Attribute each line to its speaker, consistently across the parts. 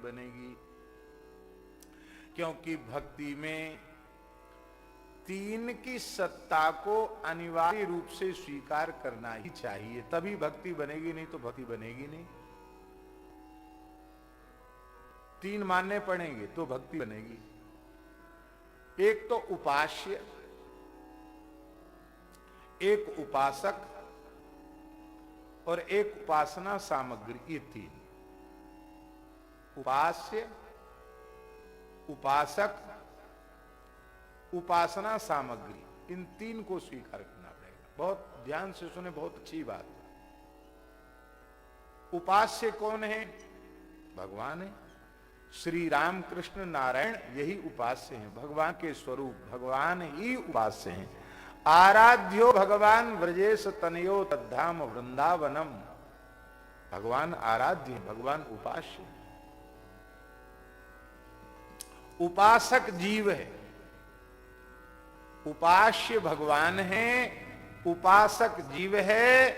Speaker 1: बनेगी। क्योंकि भक्ति में तीन की सत्ता को अनिवार्य रूप से स्वीकार करना ही चाहिए, तभी भक्ति बनेगी, नहीं तो भक्ति बनेगी नहीं। तीन मानने पड़ेंगे तो भक्ति बनेगी। एक तो उपास्य, एक उपासक और एक उपासना सामग्री, ये तीन। उपास्य, उपासक, उपासना सामग्री, इन तीन को स्वीकार करना पड़ेगा। बहुत ध्यान से सुने, बहुत अच्छी बात है। उपास्य कौन है? भगवान है। श्री राम कृष्ण नारायण यही उपास्य हैं, भगवान के स्वरूप, भगवान ही उपास्य हैं। आराध्यो भगवान व्रजेश तनयो तद्धाम वृंदावनम। भगवान आराध्य है, भगवान उपास्य है। उपासक जीव है, उपास्य भगवान है, उपासक जीव है।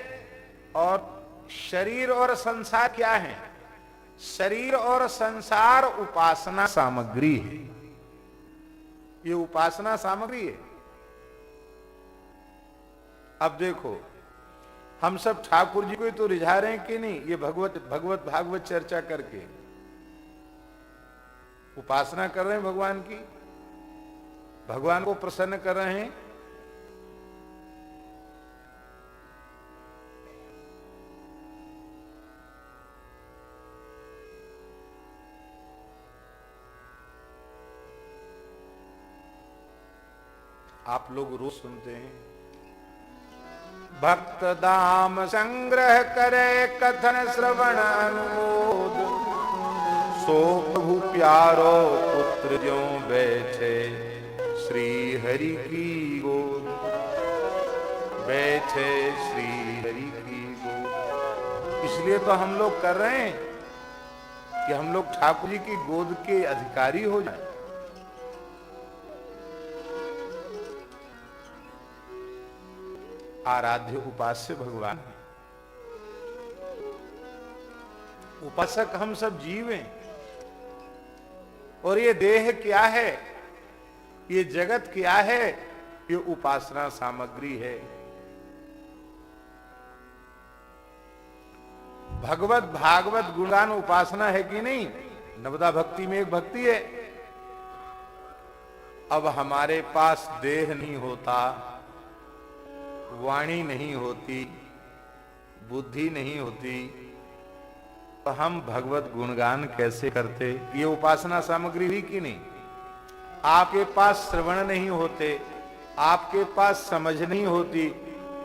Speaker 1: और शरीर और संसार क्या है? शरीर और संसार उपासना सामग्री है। ये उपासना सामग्री है। अब देखो, हम सब ठाकुर जी को तो रिझा रहे हैं कि नहीं? ये भगवत भागवत चर्चा करके उपासना कर रहे हैं भगवान की, भगवान को प्रसन्न कर रहे हैं। आप लोग रोज सुनते हैं, भक्त दाम संग्रह करे कथन श्रवण अनुमोद, सो प्रभु प्यारो पुत्र ज्यों बैठे श्री हरि की गोद, बैठे श्री हरि की गोद। इसलिए तो हम लोग कर रहे हैं कि हम लोग ठाकुर जी की गोद के अधिकारी हो जाएं। आराध्य उपास्य भगवान है, उपासक हम सब जीव हैं। और ये देह क्या है, ये जगत क्या है? ये उपासना सामग्री है। भगवत भागवत गुणगान उपासना है कि नहीं? नवदा भक्ति में एक भक्ति है। अब हमारे पास देह नहीं होता, वाणी नहीं होती, बुद्धि नहीं होती, तो हम भगवत गुणगान कैसे करते? ये उपासना सामग्री हुई कि नहीं? आपके पास श्रवण नहीं होते, आपके पास समझ नहीं होती,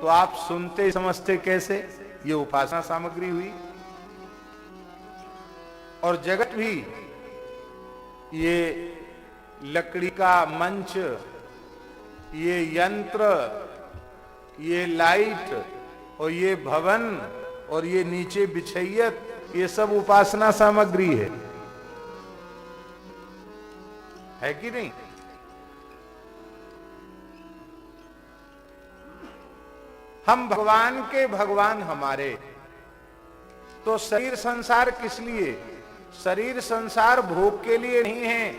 Speaker 1: तो आप सुनते समझते कैसे? ये उपासना सामग्री हुई। और जगत भी, ये लकड़ी का मंच, ये यंत्र, ये लाइट और ये भवन और ये नीचे बिछैयत, ये सब उपासना सामग्री है कि नहीं? हम भगवान के भगवान हमारे, तो शरीर संसार किस लिए? शरीर संसार भोग के लिए नहीं है,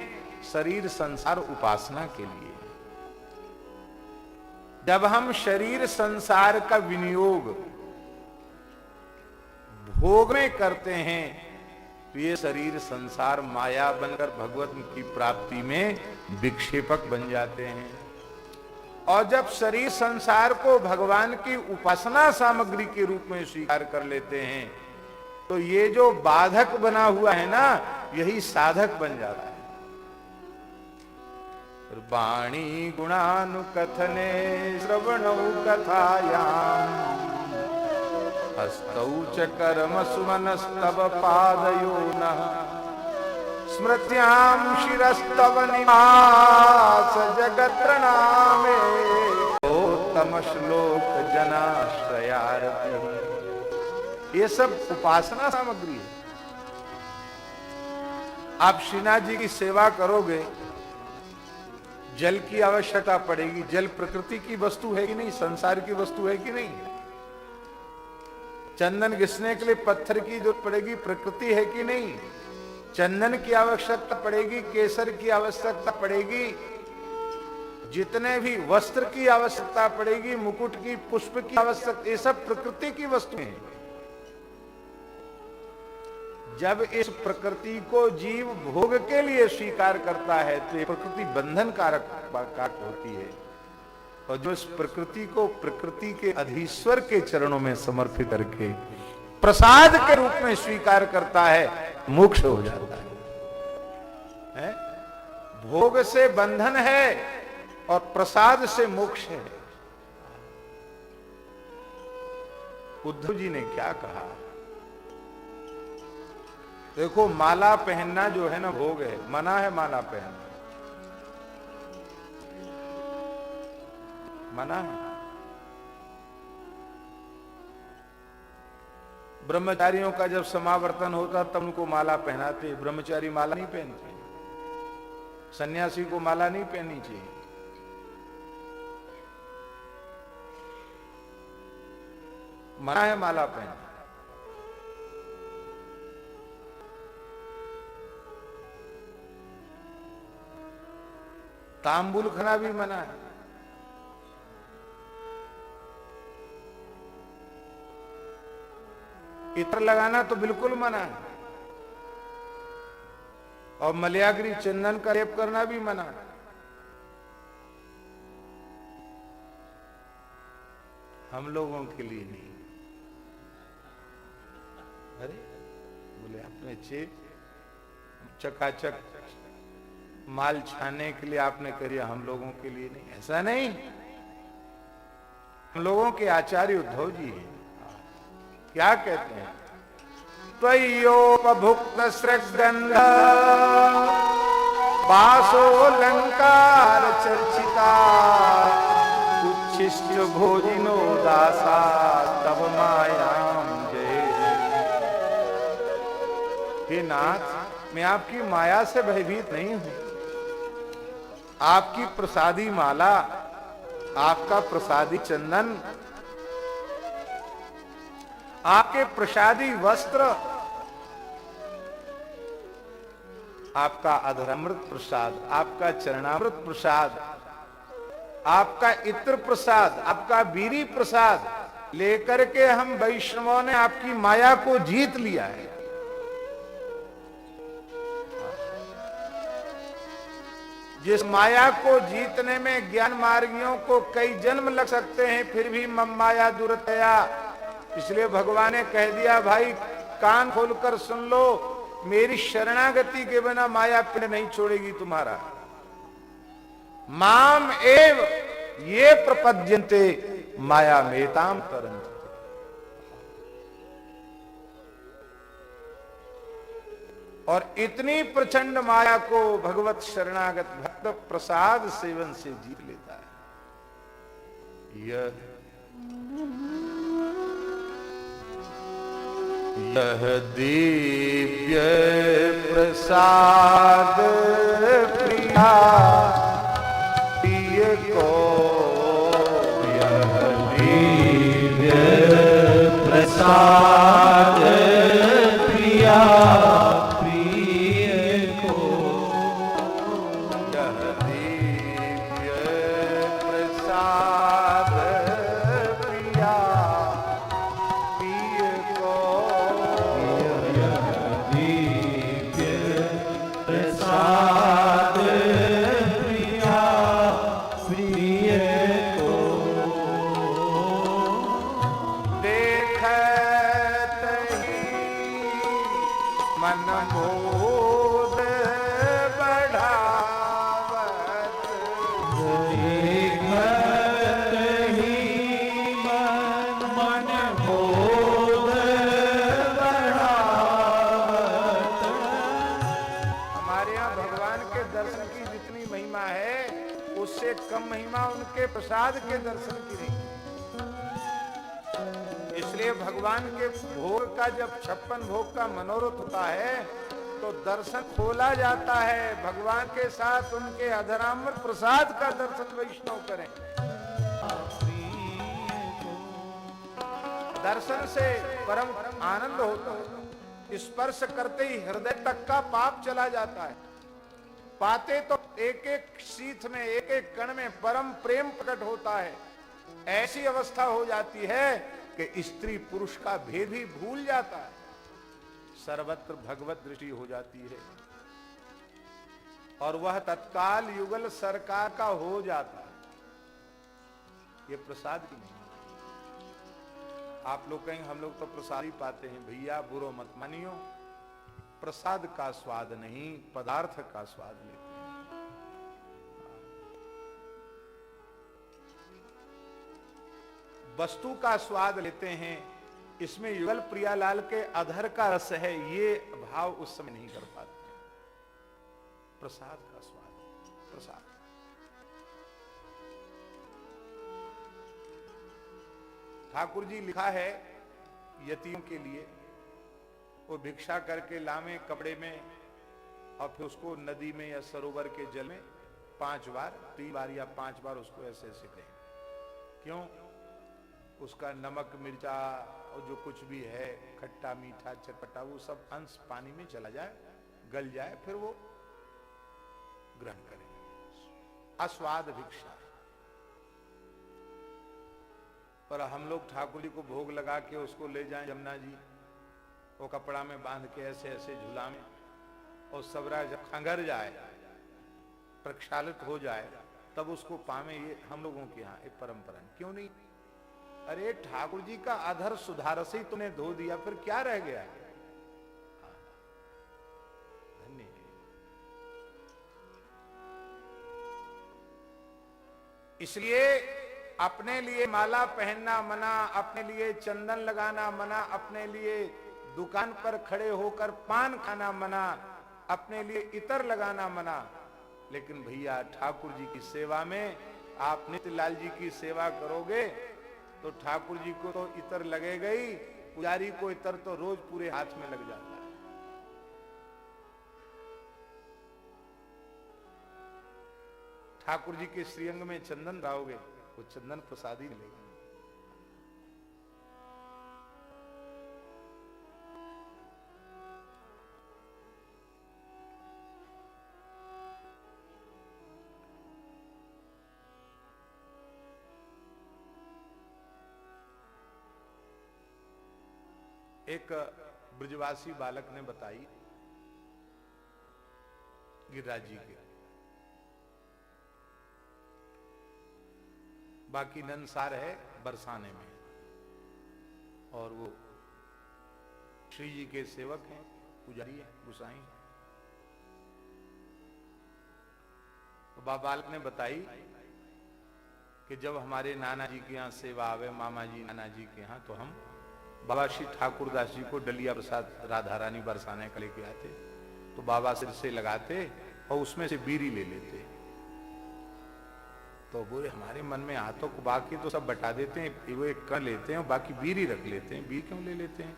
Speaker 1: शरीर संसार उपासना के लिए। जब हम शरीर संसार का विनियोग भोग में करते हैं, तो ये शरीर संसार माया बनकर भगवत की प्राप्ति में विक्षेपक बन जाते हैं। और जब शरीर संसार को भगवान की उपासना सामग्री के रूप में स्वीकार कर लेते हैं, तो ये जो बाधक बना हुआ है ना, यही साधक बन जाता है। वाणी गुणानुकथने श्रवणौ कथायाम, हस्तौ च कर्म सुमनस्तव पादयोनः, स्मृत्यां शिरस्तव निवास जगत्प्रणामे, उत्तम श्लोक जनाश्रयार्ति। ये सब उपासना सामग्री है। आप श्रीनाथ जी की सेवा करोगे, जल की आवश्यकता पड़ेगी। जल प्रकृति की वस्तु है कि नहीं? संसार की वस्तु है कि नहीं? चंदन घिसने के लिए पत्थर की जरूरत पड़ेगी, प्रकृति है कि नहीं? चंदन की आवश्यकता पड़ेगी, केसर की आवश्यकता पड़ेगी, जितने भी वस्त्र की आवश्यकता पड़ेगी, मुकुट की, पुष्प की आवश्यकता, ये सब प्रकृति की वस्तुएं हैं। जब इस प्रकृति को जीव भोग के लिए स्वीकार करता है तो ये प्रकृति बंधन कारक होती है, और जो इस प्रकृति को प्रकृति के अधीश्वर के चरणों में समर्पित करके प्रसाद के रूप में स्वीकार करता है, मोक्ष हो जाता है? भोग से बंधन है और प्रसाद से मोक्ष है। उद्धव जी ने क्या कहा? देखो, माला पहनना जो है ना भोग है, मना है माला पहनना, मना है। ब्रह्मचारियों का जब समावर्तन होता तब उनको माला पहनाते, ब्रह्मचारी माला नहीं पहनते, सन्यासी को माला नहीं पहननी चाहिए। मना है माला पहनना। तांबुल खाना भी मना है। इत्र लगाना तो बिल्कुल मना है, और मलयाग्री चंदन का लेप करना भी मना है। हम लोगों के लिए नहीं। अरे बोले अपने चकाचक माल छाने के लिए आपने करिए, हम लोगों के लिए नहीं। ऐसा नहीं, हम लोगों के आचार्य उद्धव जी हैं, क्या कहते हैं? त्वयोपभुक्त सृगंध वासोलंकार चर्चिता उच्छिष्ट भोजिनो दासा तब मायाम जय। हे नाथ, मैं आपकी माया से भयभीत नहीं हूं। आपकी प्रसादी माला, आपका प्रसादी चंदन, आपके प्रसादी वस्त्र, आपका अधरामृत प्रसाद, आपका चरणामृत प्रसाद, आपका इत्र प्रसाद, आपका बीरी प्रसाद लेकर के हम वैष्णवों ने आपकी माया को जीत लिया है। जिस माया को जीतने में ज्ञान मार्गियों को कई जन्म लग सकते हैं, फिर भी मम माया दुरतया। इसलिए भगवान ने कह दिया, भाई कान खोलकर सुन लो, मेरी शरणागति के बिना माया पिंड नहीं छोड़ेगी तुम्हारा। माम एव ये प्रपद्यन्ते माया मेताम तरन्ति। और इतनी प्रचंड माया को भगवत शरणागत भक्त प्रसाद सेवन से जीत लेता है। यह दिव्य प्रसाद प्रिया प्रिय को, यह दिव्य प्रसाद प्रिया प्रसाद के दर्शन की नहीं। इसलिए भगवान के भोग का जब 56 भोग का मनोरथ होता है तो दर्शन खोला जाता है। भगवान के साथ उनके अधरामृत प्रसाद का दर्शन वैष्णव करें। दर्शन से परम आनंद होता है। स्पर्श करते ही हृदय तक का पाप चला जाता है। पाते तो एक एक शीथ में, एक एक कण में परम प्रेम प्रकट होता है। ऐसी अवस्था हो जाती है कि स्त्री पुरुष का भेद ही भूल जाता है, सर्वत्र भगवत दृष्टि हो जाती है और वह तत्काल युगल सरकार का हो जाता है। ये प्रसाद की नहीं। आप लोग कहेंगे हम लोग तो प्रसाद ही पाते हैं। भैया बुरो मत मानियो, प्रसाद का स्वाद नहीं, पदार्थ का स्वाद लेते हैं। वस्तु का स्वाद लेते हैं। इसमें युगल प्रियालाल के अधर का रस है, ये भाव उस समय नहीं कर पाते। प्रसाद का स्वाद, प्रसाद। ठाकुर जी लिखा है यतियों के लिए, वो भिक्षा करके लावे कपड़े में और फिर उसको नदी में या सरोवर के जल में 5 बार, 3 बार या 5 बार उसको ऐसे ऐसे करें। क्यों? उसका नमक मिर्चा और जो कुछ भी है, खट्टा मीठा चटपटा, वो सब अंश पानी में चला जाए, गल जाए, फिर वो ग्रहण करें। आस्वाद भिक्षा। पर हम लोग ठाकुर जी को भोग लगा के उसको ले जाएं यमुना जी, वो कपड़ा में बांध के ऐसे ऐसे झूला में, और सबरा जब खंगर जाए, प्रक्षालित हो जाए, तब उसको पावे। ये हम लोगों के यहाँ एक परंपरा। क्यों नहीं? अरे ठाकुर जी का अधर सुधार से ही तूने धो दिया, फिर क्या रह गया? धन्य। इसलिए अपने लिए माला पहनना मना, अपने लिए चंदन लगाना मना, अपने लिए दुकान पर खड़े होकर पान खाना मना, अपने लिए इतर लगाना मना। लेकिन भैया ठाकुर जी की सेवा में आप नित्यलाल जी की सेवा करोगे तो ठाकुर जी को तो इतर लगेगा ही, पुजारी को इतर तो रोज पूरे हाथ में लग जाता है। ठाकुर जी के श्रीअंग में चंदन लाओगे, वो चंदन प्रसादी मिलेगा। एक ब्रजवासी बालक ने बताई गिरिराज जी के, बाकी नंदसार है बरसाने में, और वो श्री जी के सेवक हैं, पुजारी हैं, गुसाई। तो बालक ने बताई कि जब हमारे नाना जी के यहाँ सेवा आवे, मामा जी नाना जी के यहाँ, तो हम बाबा श्री ठाकुरदास जी को डलिया प्रसाद राधा रानी बरसाने का लेके आते, तो बाबा सिर से लगाते और उसमें से बीरी ले लेते। तो बोले हमारे मन में हाथों को बाकी तो सब बटा देते हैं, वो एक कण लेते हैं और बाकी बीरी रख लेते हैं। बीरी क्यों ले लेते हैं?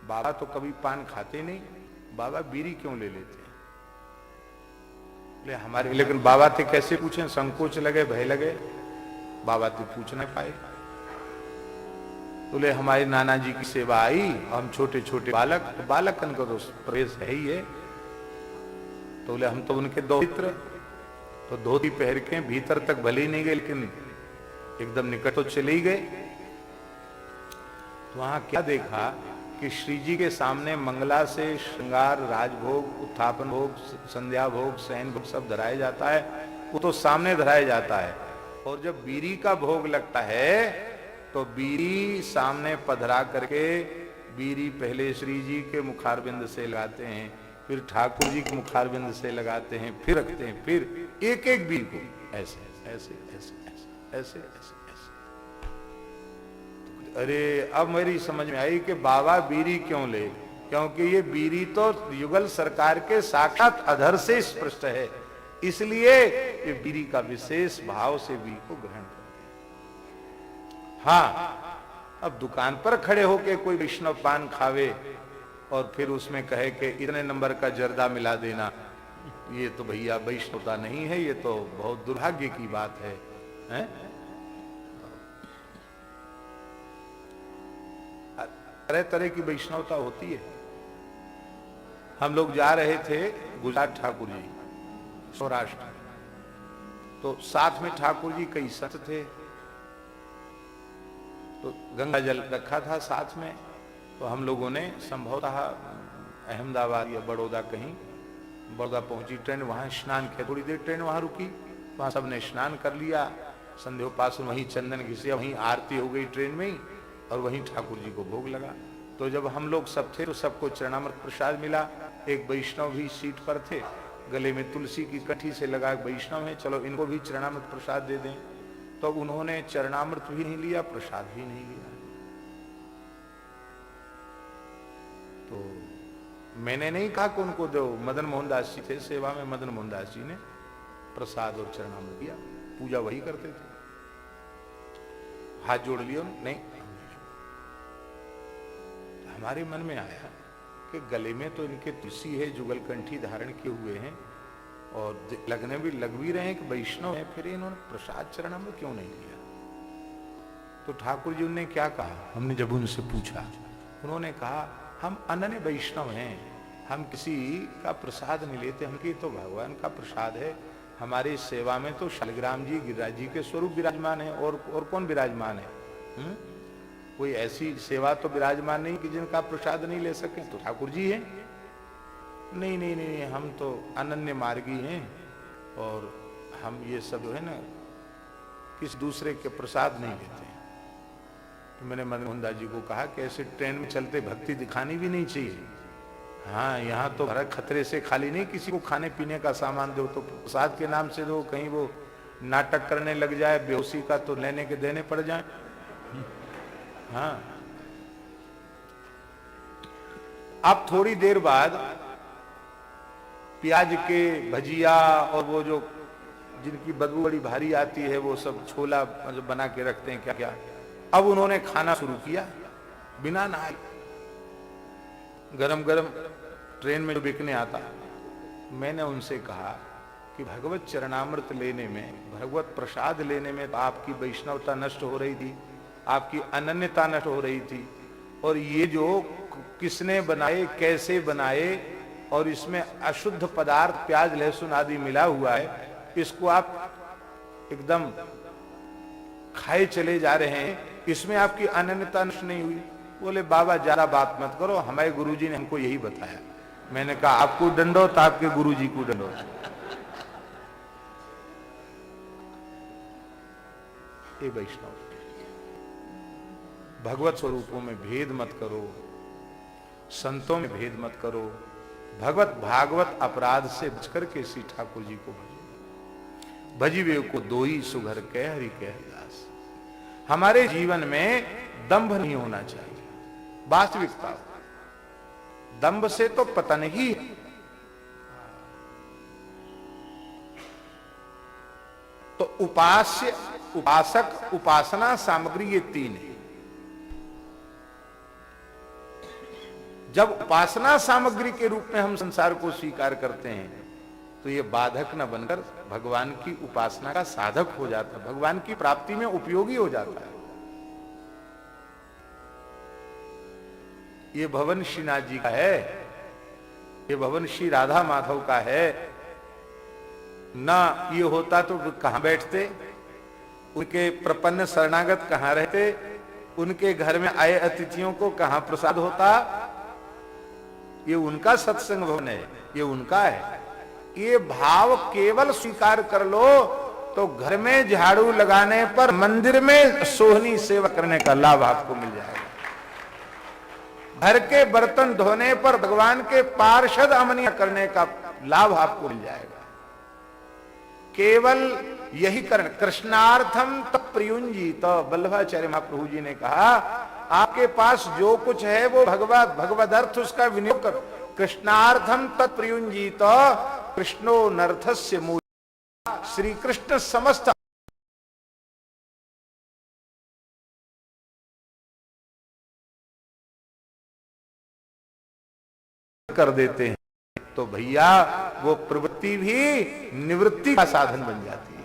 Speaker 1: बाबा तो कभी पान खाते नहीं, बाबा बीरी क्यों ले लेते हैं? बोले हमारे, लेकिन बाबा थे कैसे पूछें? संकोच लगे, भय लगे, बाबा थे पूछ ना पाए। बोले हमारे नाना जी की सेवा आई, हम छोटे छोटे बालक, तो बालकन का तो प्रवेश है ही है। तो बोले हम तो उनके दो मित्र, तो धोती पहन के भीतर तक भले ही नहीं गए, लेकिन एकदम निकट तो चले ही गए। तो वहां क्या देखा कि श्री जी के सामने मंगला से श्रृंगार, राजभोग, उत्थापन भोग, संध्या भोग, शयन भोग सब धराया जाता है, वो तो सामने धराया जाता है। और जब बीरी का भोग लगता है तो बीरी सामने पधरा करके, बीरी पहले श्री जी के मुखारबिंद से लगाते हैं, फिर ठाकुर जी के मुखारबिंद से लगाते हैं, फिर रखते हैं, फिर एक एक बीर को ऐसे ऐसे ऐसे ऐसे ऐसे ऐसे ऐसे। अरे अब मेरी समझ में आई कि बाबा बीरी क्यों ले, क्योंकि ये बीरी तो युगल सरकार के साक्षात अधर से स्पष्ट है, इसलिए ये बीरी का विशेष भाव से बीरी को ग्रहण करते हैं। हाँ, अब दुकान पर खड़े होके कोई वैष्णव पान खावे और फिर उसमें कहे कि इतने नंबर का जर्दा मिला देना, ये तो भैया वैष्णवता नहीं है, ये तो बहुत दुर्भाग्य की बात है, हैं? तरह तरह की वैष्णवता होती है, हम लोग जा रहे थे गुजरात ठाकुर जी, सौराष्ट्र। तो साथ में ठाकुर जी कई संत थे, तो गंगा जल रखा था साथ में। तो हम लोगों ने संभवतः अहमदाबाद या बड़ौदा, कहीं बड़ौदा पहुंची ट्रेन, वहां स्नान किया, थोड़ी देर ट्रेन वहां रुकी, वहां सबने स्नान कर लिया, संध्योपासन, वहीं चंदन घिसे, वहीं आरती हो गई ट्रेन में ही, और वहीं ठाकुर जी को भोग लगा। तो जब हम लोग सब थे तो सबको चरणामृत प्रसाद मिला। एक वैष्णव भी सीट पर थे, गले में तुलसी की कठी से लगा, वैष्णव है, चलो इनको भी चरणामृत प्रसाद दे दें। तो उन्होंने चरणामृत भी नहीं लिया, प्रसाद भी नहीं लिया। तो मैंने नहीं कहा कि उनको दो, मदन मोहन दास जी थे सेवा में, मदन मोहन दास जी ने प्रसाद और चरणामृत दिया, पूजा वही करते थे। हाथ जोड़ लिया नहीं, हमारे मन में आया कि गले में तो इनके तुलसी है, जुगलकंठी धारण किए हुए हैं, और लगने भी लग भी रहे हैं कि वैष्णव है, फिर इन्होंने प्रसाद चरणामृत क्यों नहीं लिया। तो ठाकुर जी ने क्या कहा, हमने जब उनसे पूछा, उन्होंने कहा हम अनन्य वैष्णव हैं, हम किसी का प्रसाद नहीं लेते, हमकी तो भगवान का प्रसाद है। हमारी सेवा में तो शालिग्राम जी, गिरिराज जी के स्वरूप विराजमान है, और कौन विराजमान है? कोई ऐसी सेवा तो विराजमान नहीं कि जिनका प्रसाद नहीं ले सके, तो ठाकुर जी हैं। नहीं नहीं नहीं, हम तो अनन्य मार्गी हैं, और हम ये सब है ना किस दूसरे के प्रसाद नहीं लेते। तो मैंने मदन मोहन दास जी को कहा कि ऐसे ट्रेन में चलते भक्ति दिखानी भी नहीं चाहिए। हाँ, यहाँ तो भरत खतरे से खाली नहीं, किसी को खाने पीने का सामान दो तो प्रसाद के नाम से दो, कहीं वो नाटक करने लग जाए बेहोशी का तो लेने के देने पड़ जाए। हाँ, अब थोड़ी देर बाद प्याज के भजिया और वो जो जिनकी बदबू बड़ी भारी आती है, वो सब छोला जो बना के रखते हैं क्या क्या, अब उन्होंने खाना शुरू किया बिना नहाए, गरम गरम ट्रेन में जो बिकने आता। मैंने उनसे कहा कि भगवत चरणामृत लेने में, भगवत प्रसाद लेने में आपकी वैष्णवता नष्ट हो रही थी, आपकी अनन्यता नष्ट हो रही थी, और ये जो किसने बनाए, कैसे बनाए, और इसमें अशुद्ध पदार्थ प्याज लहसुन आदि मिला हुआ है, इसको आप एकदम खाए चले जा रहे हैं, इसमें आपकी अनन्यता नष्ट नहीं हुई। बोले बाबा ज्यादा बात मत करो, हमारे गुरुजी ने हमको यही बताया। मैंने कहा आपको दंडोत, आपके गुरुजी को दंडोत। ये वैष्णव, भगवत स्वरूपों में भेद मत करो, संतों में भेद मत करो, भगवत भागवत अपराध से बचकर के श्री ठाकुर जी को भजो। भजिवे को दोई सुघर कह हरि कह दास। हमारे जीवन में दंभ नहीं होना चाहिए, वास्तविकता। दंभ से तो पतन ही है। तो उपास्य, उपासक, उपासना सामग्री, ये तीन है। जब उपासना सामग्री के रूप में हम संसार को स्वीकार करते हैं तो ये बाधक न बनकर भगवान की उपासना का साधक हो जाता है, भगवान की प्राप्ति में उपयोगी हो जाता है। ये भवन श्रीनाथ जी का है, ये भवन श्री राधा माधव का है। ना ये होता तो कहां बैठते, उनके प्रपन्न शरणागत कहां रहते, उनके घर में आए अतिथियों को कहां प्रसाद होता। ये उनका सत्संग भवन है, ये उनका है। ये भाव केवल स्वीकार कर लो तो घर में झाड़ू लगाने पर, मंदिर में सोहनी सेवा करने का लाभ आपको मिल जाएगा। घर के बर्तन धोने पर भगवान के पार्षद अमनिया करने का लाभ आपको मिल जाएगा। केवल यही कर, कृष्णार्थम तत्प्रियुंजी। तो वल्लभाचार्य महाप्रभु जी ने कहा आपके पास जो कुछ है वो भगवद अर्थ उसका विनियोग करो। कृष्णार्थम तत्प्रियुंजी तो कृष्णो नर्थस्य मूल। श्री कृष्ण समस्त कर देते हैं, तो भैया वो प्रवृत्ति भी निवृत्ति का साधन बन जाती है।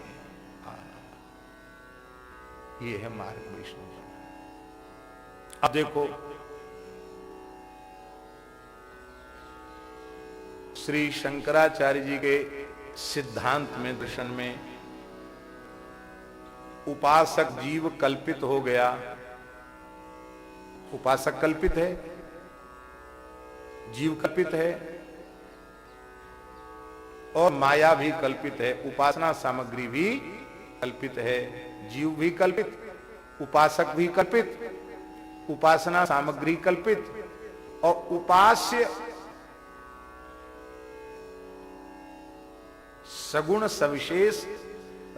Speaker 1: ये है मार्ग वैष्णव। अब देखो, श्री शंकराचार्य जी के सिद्धांत में, दर्शन में उपासक जीव कल्पित हो गया। उपासक कल्पित है, जीव कल्पित है और माया भी कल्पित है। उपासना सामग्री भी कल्पित है, जीव भी कल्पित, उपासक भी कल्पित, उपासना सामग्री कल्पित और उपास्य सगुण सविशेष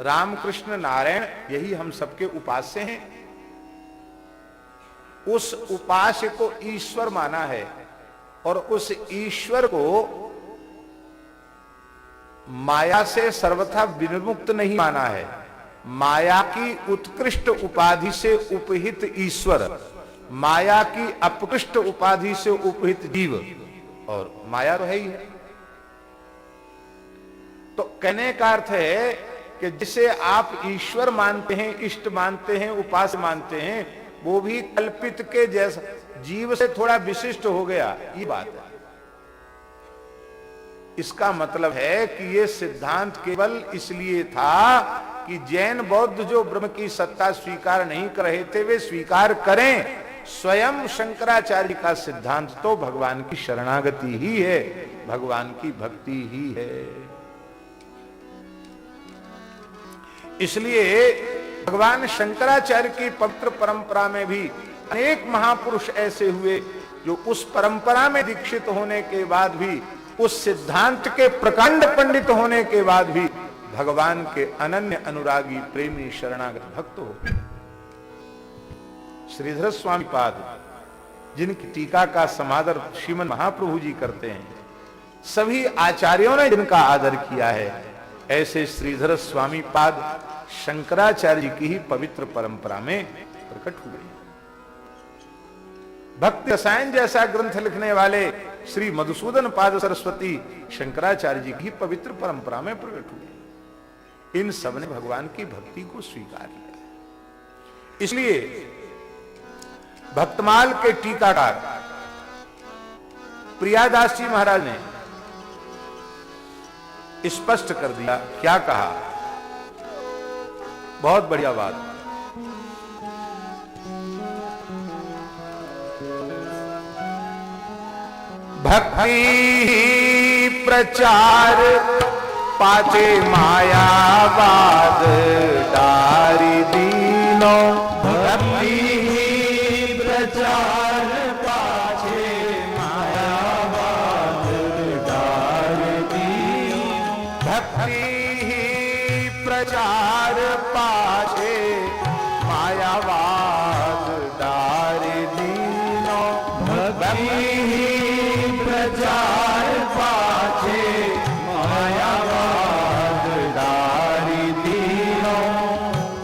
Speaker 1: रामकृष्ण नारायण, यही हम सबके उपास्य हैं। उस उपास्य को ईश्वर माना है और उस ईश्वर को माया से सर्वथा विनिर्मुक्त नहीं माना है। माया की उत्कृष्ट उपाधि से उपहित ईश्वर, माया की अपकृष्ट उपाधि से उपहित जीव, और माया तो है ही है। तो कहने का अर्थ है कि जिसे आप ईश्वर मानते हैं, इष्ट मानते हैं, उपास्य मानते हैं, वो भी कल्पित के जैसा जीव से थोड़ा विशिष्ट हो गया, ये बात है। इसका मतलब है कि ये सिद्धांत केवल इसलिए था कि जैन बौद्ध जो ब्रह्म की सत्ता स्वीकार नहीं कर रहे थे, वे स्वीकार करें। स्वयं शंकराचार्य का सिद्धांत तो भगवान की शरणागति ही है, भगवान की भक्ति ही है। इसलिए भगवान शंकराचार्य की पवित्र परंपरा में भी अनेक महापुरुष ऐसे हुए जो उस परंपरा में दीक्षित होने के बाद भी, उस सिद्धांत के प्रकांड पंडित होने के बाद भी भगवान के अनन्य अनुरागी प्रेमी शरणागत भक्त हो। श्रीधर स्वामी पाद, जिनकी टीका का समादर श्रीमन महाप्रभु जी करते हैं, सभी आचार्यों ने जिनका आदर किया है, ऐसे श्रीधर स्वामी पाद शंकराचार्य जी की ही पवित्र परंपरा में प्रकट हुए। भक्ति रसायन जैसा ग्रंथ लिखने वाले श्री मधुसूदन पाद सरस्वती शंकराचार्य जी की पवित्र परंपरा में प्रकट हुए। इन सब ने भगवान की भक्ति को स्वीकार किया। इसलिए भक्तमाल के टीकाकार प्रियादास जी महाराज ने स्पष्ट कर दिया। क्या कहा? बहुत बढ़िया बात। भक्ति प्रचार पाचे मायावाद डारी दीनो। भक्ति प्रचार पाचे मायावाद डारी दीनो। भक्ति प्रचार पाचे मायावाद डारी दीनो। भक्ति प्रचार पाछे मायावाद डारी दीनो।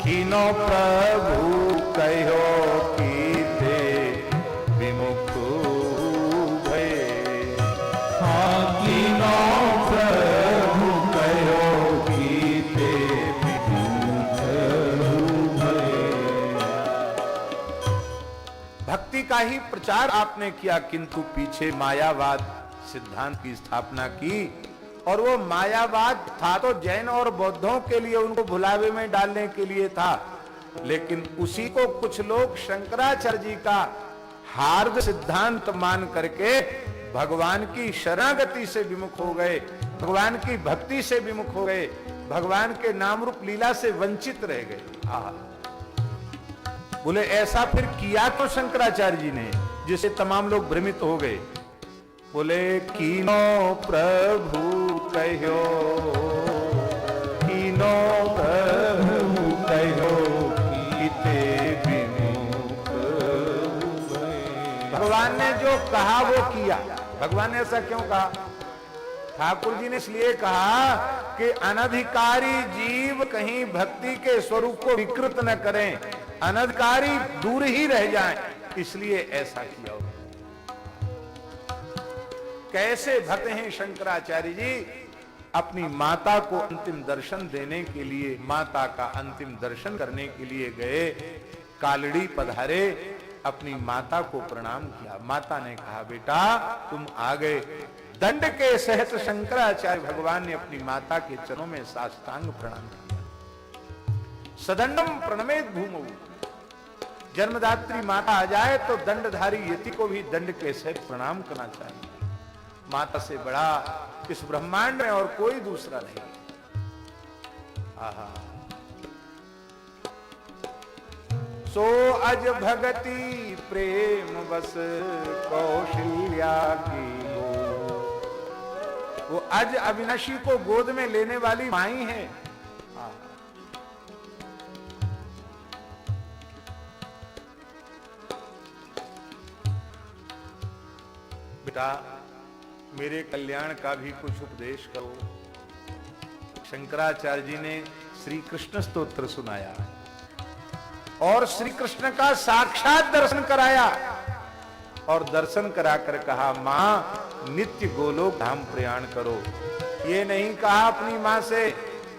Speaker 1: किनो प्रभु कहो कीते विमुख भये। हाँ, किनो प्रभु कहो कीते विमुख भये। भक्ति का ही प्रचार आपने किया, किंतु पीछे मायावाद सिद्धांत की स्थापना की। और वो मायावाद था तो जैन और बौद्धों के लिए, उनको भुलावे में डालने के लिए था, लेकिन उसी को कुछ लोग शंकराचार्य जी का हार्द सिद्धांत मान करके भगवान की शरणागति से विमुख हो गए, भगवान की भक्ति से विमुख हो गए, भगवान के नाम रूप लीला से वंचित रह गए। बोले ऐसा फिर किया तो शंकराचार्य जी ने, जिससे तमाम लोग भ्रमित हो गए। बोले कीनो प्रभु कहो, कीनो प्रभु कहो कीते विमुख भये। भगवान ने जो कहा वो किया। भगवान ने ऐसा क्यों कहा? ठाकुर जी ने इसलिए कहा कि अनधिकारी जीव कहीं भक्ति के स्वरूप को विकृत न करें, अनधिकारी दूर ही रह जाएं, इसलिए ऐसा किया। कैसे भक्त हैं शंकराचार्य जी? अपनी माता को अंतिम दर्शन देने के लिए, माता का अंतिम दर्शन करने के लिए गए, कालड़ी पधारे, अपनी माता को प्रणाम किया। माता ने कहा बेटा तुम आ गए, दंड के सहित शंकराचार्य भगवान ने अपनी माता के चरणों में साष्टांग प्रणाम किया। सदंडम प्रणमेत भूमौ, जन्मदात्री माता आ जाए तो दंडधारी यति को भी दंड के सहित प्रणाम करना चाहिए। माता से बड़ा इस ब्रह्मांड में और कोई दूसरा नहीं। आहा, सो अज भगति प्रेम बस कौशल्या की वो अज अविनाशी को गोद में लेने वाली माई है। बेटा मेरे कल्याण का भी कुछ उपदेश करो। शंकराचार्य जी ने श्री कृष्ण स्तोत्र सुनाया और श्री कृष्ण का साक्षात दर्शन कराया और दर्शन कराकर कहा, मां नित्य गोलोक धाम प्रयाण करो। ये नहीं कहा अपनी मां से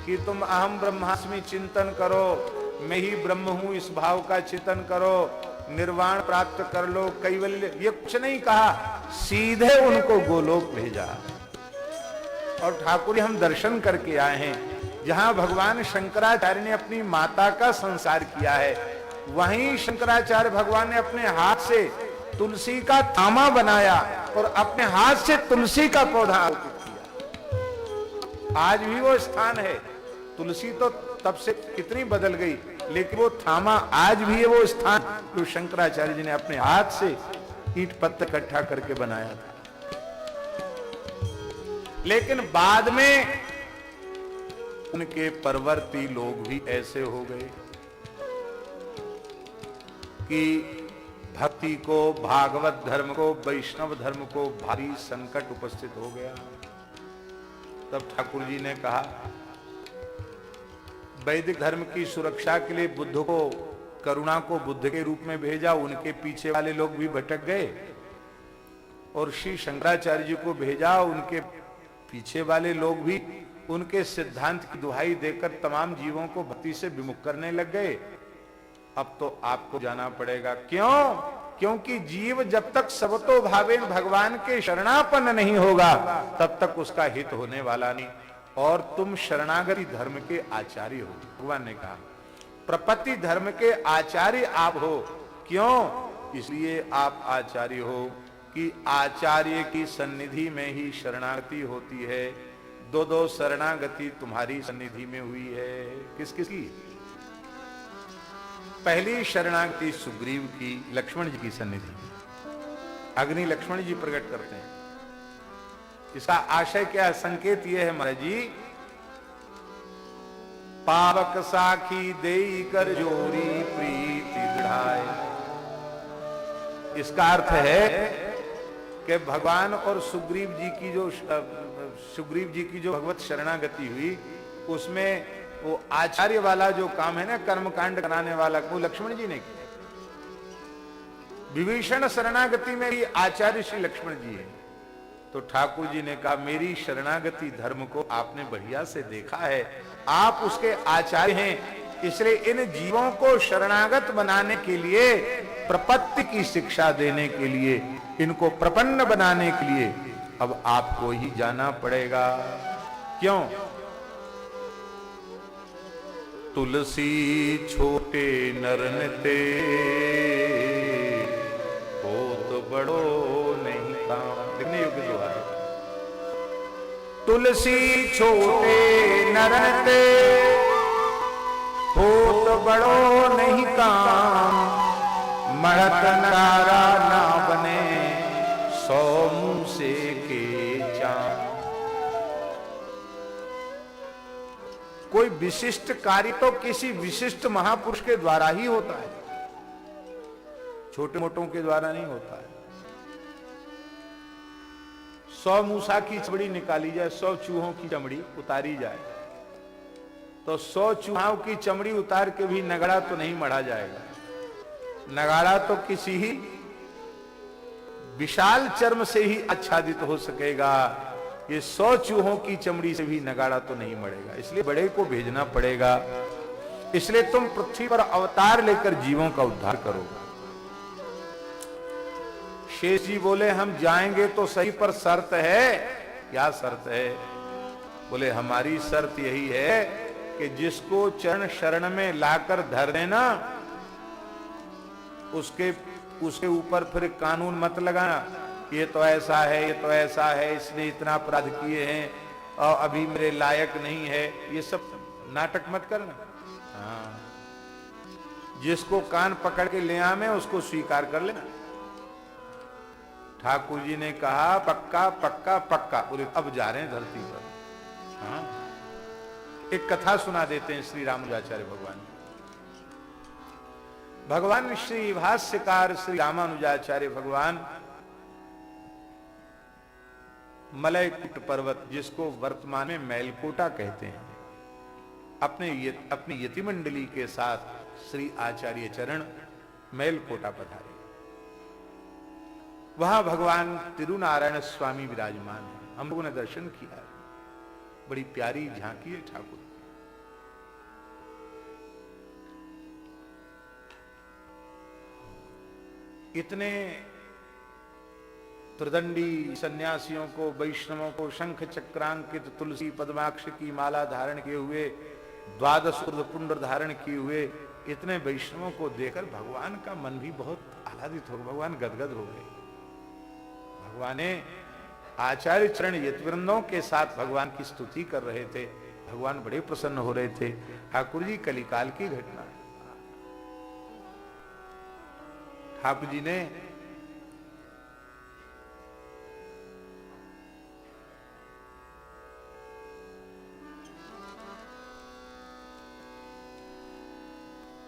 Speaker 1: कि तुम अहम ब्रह्मास्मि चिंतन करो, मैं ही ब्रह्म हूं इस भाव का चिंतन करो, निर्वाण प्राप्त कर लो, कैवल्य, ये कुछ नहीं कहा, सीधे उनको गोलोक भेजा। और ठाकुर हम दर्शन करके आए हैं जहां भगवान शंकराचार्य ने अपनी माता का संसार किया है, वहीं शंकराचार्य भगवान ने अपने हाथ से तुलसी का तामा बनाया और अपने हाथ से तुलसी का पौधा आरोपित किया। आज भी वो स्थान है। तुलसी तो तब से कितनी बदल गई, लेकिन वो थामा आज भी है वो स्थान जो शंकराचार्य जी ने अपने हाथ से ईंट पत्थर इकट्ठा करके बनाया था। लेकिन बाद में उनके परवर्ती लोग भी ऐसे हो गए कि भक्ति को, भागवत धर्म को, वैष्णव धर्म को भारी संकट उपस्थित हो गया। तब ठाकुर जी ने कहा, वैदिक धर्म की सुरक्षा के लिए बुद्ध को, करुणा को बुद्ध के रूप में भेजा, उनके पीछे वाले लोग भी भटक गए, और श्री शंकराचार्य जी को भेजा, उनके पीछे वाले लोग भी उनके सिद्धांत की दुहाई देकर तमाम जीवों को भक्ति से विमुख करने लग गए। अब तो आपको जाना पड़ेगा। क्यों? क्योंकि जीव जब तक सबतो भावेन भगवान के शरणापन्न नहीं होगा तब तक उसका हित होने वाला नहीं, और तुम शरणागति धर्म के आचार्य हो। भगवान ने कहा प्रपत्ति धर्म के आचार्य आप हो। क्यों? इसलिए आप आचार्य हो कि आचार्य की सन्निधि में ही शरणागति होती है। दो दो शरणागति तुम्हारी सन्निधि में हुई है। किस किस की? पहली शरणागति सुग्रीव की, लक्ष्मण जी की सन्निधि। अग्नि लक्ष्मण जी प्रकट करते हैं। इसका आशय क्या है? संकेत यह है महाराज जी, पावक साखी देई कर जोरी प्रीति दृढ़ाए। इसका अर्थ है कि भगवान और सुग्रीव जी की जो भगवत शरणागति हुई, उसमें वो आचार्य वाला जो काम है ना, कर्मकांड कराने वाला, वो लक्ष्मण जी ने किया। विभीषण शरणागति में भी आचार्य श्री लक्ष्मण जी है। तो ठाकुर जी ने कहा मेरी शरणागति धर्म को आपने बढ़िया से देखा है, आप उसके आचार्य हैं, इसलिए इन जीवों को शरणागत बनाने के लिए, प्रपत्ति की शिक्षा देने के लिए, इनको प्रपन्न बनाने के लिए अब आपको ही जाना पड़ेगा। क्यों? तुलसी छोटे नरन ते हो तो बड़ो नहीं काम। कितने योग्य दोहा है। तुलसी छोटे नरन ते हो तो बड़ो नहीं काम, मरत नारा ना बने सौ मुंह से के चाम। कोई विशिष्ट कार्य तो किसी विशिष्ट महापुरुष के द्वारा ही होता है, छोटे मोटों के द्वारा नहीं होता है। 100 मूसा की चमड़ी निकाली जाए, 100 चूहों की चमड़ी उतारी जाए, तो 100 चूहों की चमड़ी उतार के भी नगाड़ा तो नहीं मढ़ा जाएगा। नगाड़ा तो किसी ही विशाल चर्म से ही आच्छादित हो सकेगा। ये 100 चूहों की चमड़ी से भी नगाड़ा तो नहीं मरेगा, इसलिए बड़े को भेजना पड़ेगा। इसलिए तुम पृथ्वी पर अवतार लेकर जीवों का उद्धार करो। शेष जी बोले हम जाएंगे तो सही, पर शर्त है। क्या शर्त है? बोले हमारी शर्त यही है कि जिसको चरण शरण में लाकर धर देना, उसके ऊपर फिर कानून मत लगाना, ये तो ऐसा है, ये तो ऐसा है, इसने इतना अपराध किए हैं और अभी मेरे लायक नहीं है, ये सब नाटक मत करना। हाँ, जिसको कान पकड़ के ले आवे उसको स्वीकार कर लेना। ठाकुर जी ने कहा पक्का पक्का पक्का। बोले अब जा रहे हैं धरती पर। हाँ, एक कथा सुना देते हैं श्री रामानुजाचार्य भगवान। भगवान श्री भाष्यकार श्री रामानुजाचार्य भगवान मलयकूट पर्वत, जिसको वर्तमान में मैलकोटा कहते हैं, अपनी यति मंडली के साथ श्री आचार्य चरण मैलकोटा पधारे। वहां भगवान तिरुनारायण स्वामी विराजमान है। हम लोगों ने दर्शन किया है, बड़ी प्यारी झांकी है ठाकुर। इतने त्रिदंडी सन्यासियों को, वैष्णवों को शंख चक्रांकित तुलसी पद्माक्ष की माला धारण किए हुए, द्वादश पुंड धारण किए हुए इतने वैष्णवों को देखकर भगवान का मन भी बहुत आह्लादित हो गया। भगवान गदगद हो गए। भगवान आचार्य चरण यतिवृंदों के साथ भगवान की स्तुति कर रहे थे। भगवान बड़े प्रसन्न हो रहे थे। ठाकुर जी कलिकाल की घटना। ठाकुर जी ने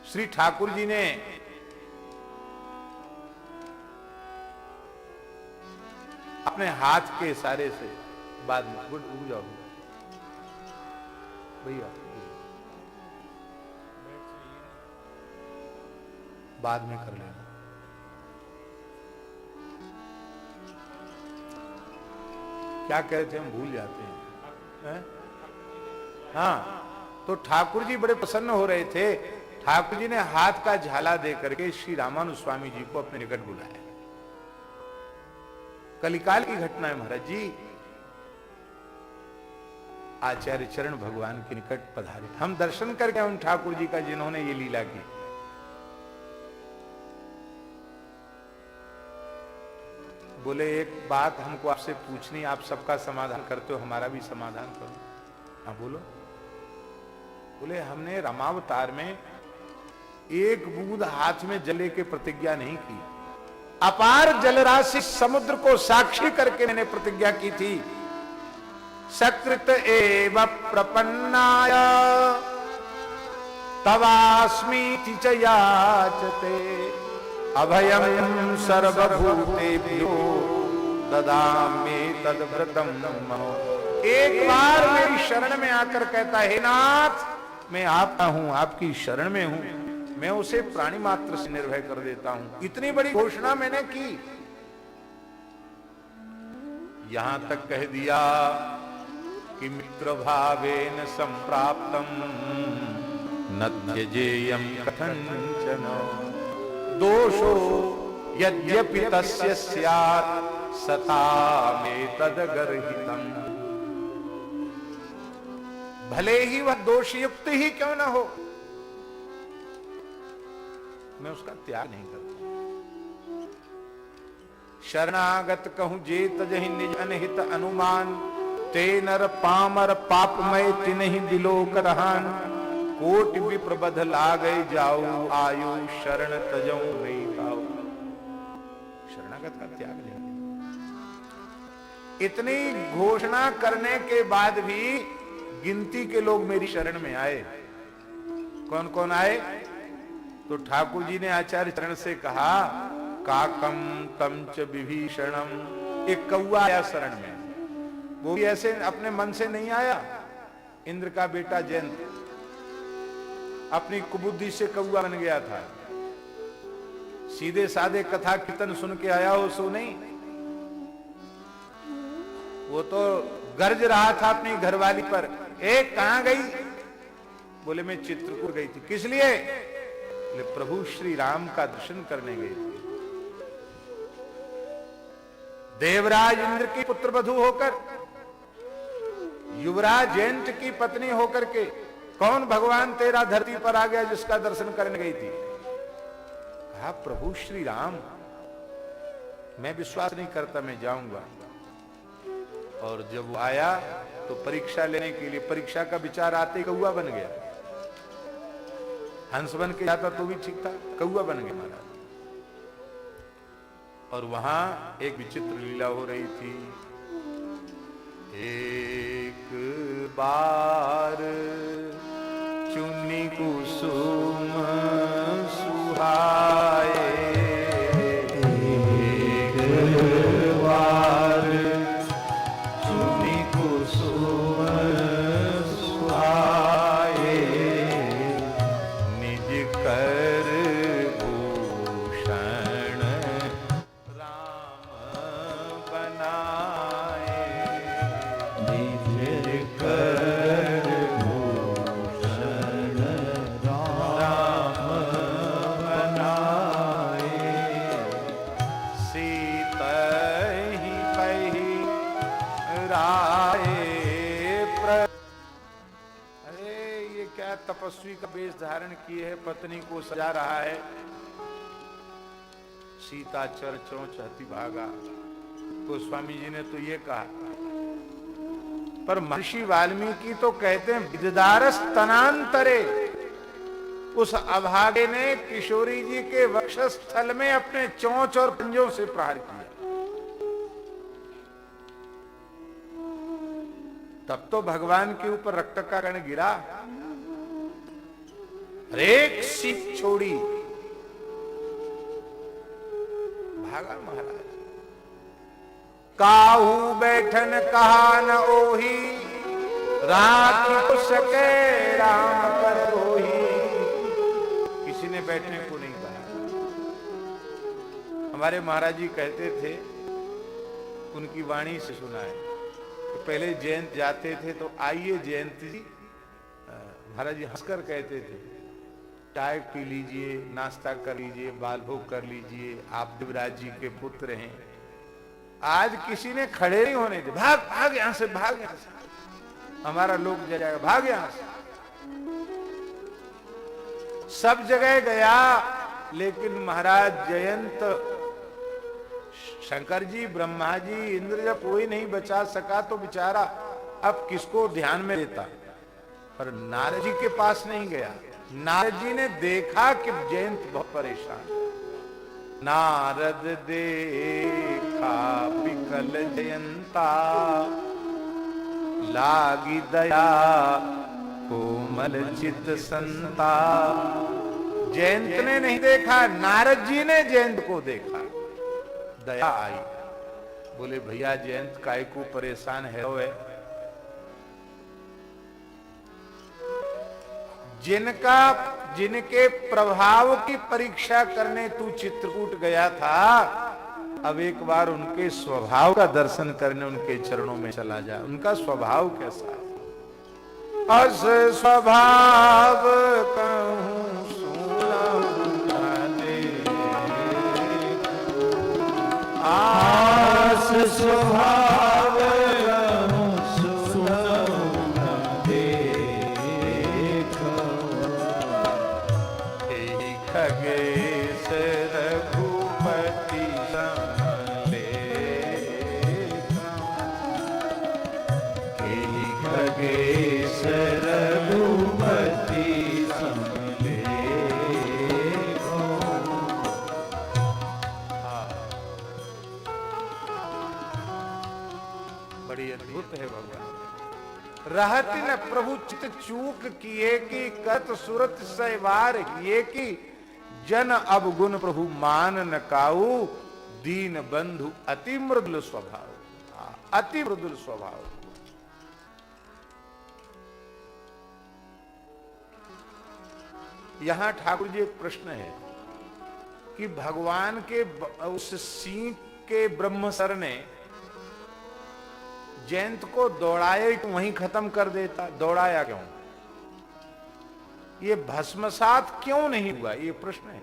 Speaker 1: श्री ठाकुर जी ने अपने हाथ के इशारे से, बाद में उग जाओ भैया, बाद में कर लेना। क्या कह रहे थे, हम भूल जाते हैं। हाँ, तो ठाकुर जी बड़े प्रसन्न हो रहे थे। ठाकुर जी ने हाथ का झाला दे करके श्री रामानुज स्वामी जी को अपने निकट बुलाया। कलिकाल की घटना है महाराज जी। आचार्य चरण भगवान के निकट पधारे। हम दर्शन करके उन ठाकुर जी का जिन्होंने ये लीला की। बोले एक बात हमको आपसे पूछनी, आप सबका समाधान करते हो, हमारा भी समाधान करो। हाँ बोलो। बोले हमने रामावतार में एक बूंद हाथ में जले के प्रतिज्ञा नहीं की। अपार जलराशि समुद्र को साक्षी करके मैंने प्रतिज्ञा की थी। सकृत एव प्रपन्नाय तवास्मीति च याचते अभयं सर्वभूतेभ्यो ददामि तद्व्रतम मनो। एक बार मेरी शरण में आकर कहता है, हे नाथ मैं आपका हूं, आपकी शरण में हूं, मैं उसे प्राणी मात्र से निर्भय कर देता हूं। इतनी बड़ी घोषणा मैंने की। यहां तक कह दिया कि मित्र भावेन संप्राप्तम न त्यजेयं कथंचन दोषो यद्यपि तस्य स्यात् सतामेतद्गर्हितम्। भले ही वह दोषयुक्त ही क्यों न हो, मैं उसका त्याग नहीं करता। शरणागत कहूं जे तजहि निज अनहित अनुमान, ते नर पामर पापमय तिन्हि दिलोक रहान। कोटि विप्रबध लागै जाऊ, आयु शरण तजौ नहीं पाऊ। शरणागत का त्याग नहीं। इतनी घोषणा करने के बाद भी गिनती के लोग मेरी शरण में आए। कौन कौन आए? तो ठाकुर जी ने आचार्य चरण से कहा, काकम तम च विभीषणम। एक कौआ आया शरण में। वो भी ऐसे अपने मन से नहीं आया। इंद्र का बेटा जयंत अपनी कुबुद्धि से कौआ बन गया था। सीधे साधे कथा कीर्तन सुन के आया हो सो नहीं। वो तो गरज रहा था अपनी घरवाली पर, एक कहां गई? बोले मैं चित्रकूट गई थी। किस लिए? बोले प्रभु श्री राम का दर्शन करने गई थी। देवराज इंद्र की पुत्र वधू होकर, युवराज जयंत की पत्नी होकर के कौन भगवान तेरा धरती पर आ गया जिसका दर्शन करने गई थी? कहा प्रभु श्री राम। मैं विश्वास नहीं करता, मैं जाऊंगा। और जब वो आया तो परीक्षा लेने के लिए, परीक्षा का विचार आते ही कौआ बन गया। हंस बन के जाता तो भी ठीक था, कौआ बन गया महाराज। और वहां एक विचित्र लीला हो रही थी। एक बार चुन्नी कुसुम सुहाए, एक बार चुन्नी कुसुम सुहाए, निज कर भूषण राम बनाए, निज कर भूषण राम बनाए, सीता ही कही राय प्र। अरे ये क्या तपस्वी का वेश धारण किए है, पत्नी को सजा रहा है। सीता चर चौचहती भागा। गोस्वामी जी ने तो ये कहा, पर महर्षि वाल्मीकि तो कहते हैं विददारस तनांतरे। उस अभागे ने किशोरी जी के वक्षस्थल में अपने चोंच और पंजों से प्रहार किया। तब तो भगवान के ऊपर रक्त का कण गिरा। एक सीख छोड़ी, भागा महाराज। काहू बैठन कहा न ओही, रात को सके राम पर रोही। किसी ने बैठने को नहीं कहा। हमारे महाराज जी कहते थे, उनकी वाणी से सुना है, तो पहले जयंत जाते थे तो आइए जयंत जी, महाराज जी हंसकर कहते थे, चाय पी लीजिए, नाश्ता कर लीजिए, बाल भोग कर लीजिए, आप देवराज जी के पुत्र हैं। आज किसी ने खड़े नहीं होने दे, भाग भाग यहां से, भाग यहां से, हमारा लोग जाएगा, भाग यहां से। सब जगह गया, लेकिन महाराज जयंत, शंकर जी, ब्रह्मा जी, इंद्र जब कोई नहीं बचा सका तो बेचारा अब किसको ध्यान में लेता। पर नारद जी के पास नहीं गया। नारद जी ने देखा कि जयंत बहुत परेशान। नारद देखा विकल जयंता, लागी दया कोमल चित संता। जयंत ने नहीं देखा, नारद जी ने जयंत को देखा, दया आई। बोले भैया जयंत काय को परेशान है? जिनके प्रभाव की परीक्षा करने तू चित्रकूट गया था, अब एक बार उनके स्वभाव का दर्शन करने उनके चरणों में चला जा। उनका स्वभाव कैसा है? अस स्वभाव कहूं सुनाऊं, आस स्वभाव खगेश रघुपति खगेश रघुपति बड़ी अद्भुत है भगवान। रहत न प्रभु चित चूक किए की, कत सुरत सैवार किए की। जन अवगुण प्रभु मान न काऊ, दीन बंधु अति मृदुल स्वभाव। अति मृदुल स्वभाव। यहां ठाकुर जी एक प्रश्न है कि भगवान के उस सिंह के ब्रह्मसर ने जयंत को दौड़ाए तो वहीं खत्म कर देता, दौड़ाया क्यों? ये भस्मसात क्यों नहीं हुआ? ये प्रश्न है।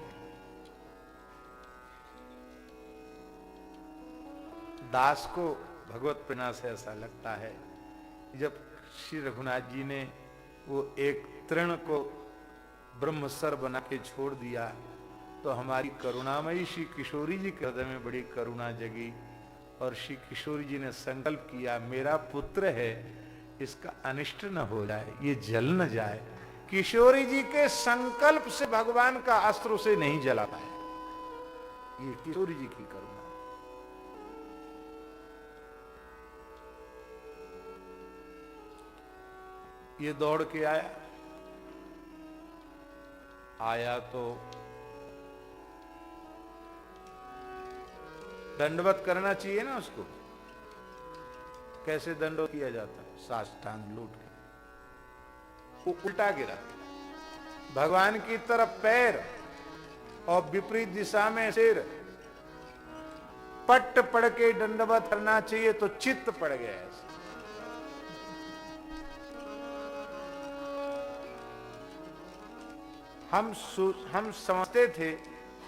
Speaker 1: दास को भगवत प्रेरणा से ऐसा लगता है, जब श्री रघुनाथ जी ने वो एक तृण को ब्रह्मसर बना के छोड़ दिया तो हमारी करुणामयी श्री किशोरी जी के हृदय में बड़ी करुणा जगी और श्री किशोरी जी ने संकल्प किया, मेरा पुत्र है, इसका अनिष्ट न हो जाए, ये जल न जाए। किशोरी जी के संकल्प से भगवान का अस्त्र उसे नहीं जला पाया। ये किशोरी जी की करुणा। ये दौड़ के आया तो दंडवत करना चाहिए ना उसको। कैसे दंडवत किया जाता है? साष्टांग लूट के वो उल्टा गिरा, भगवान की तरफ पैर और विपरीत दिशा में सिर। पट पड़ के दंडवत करना चाहिए तो चित्त पड़ गया ऐसे। हम समझते थे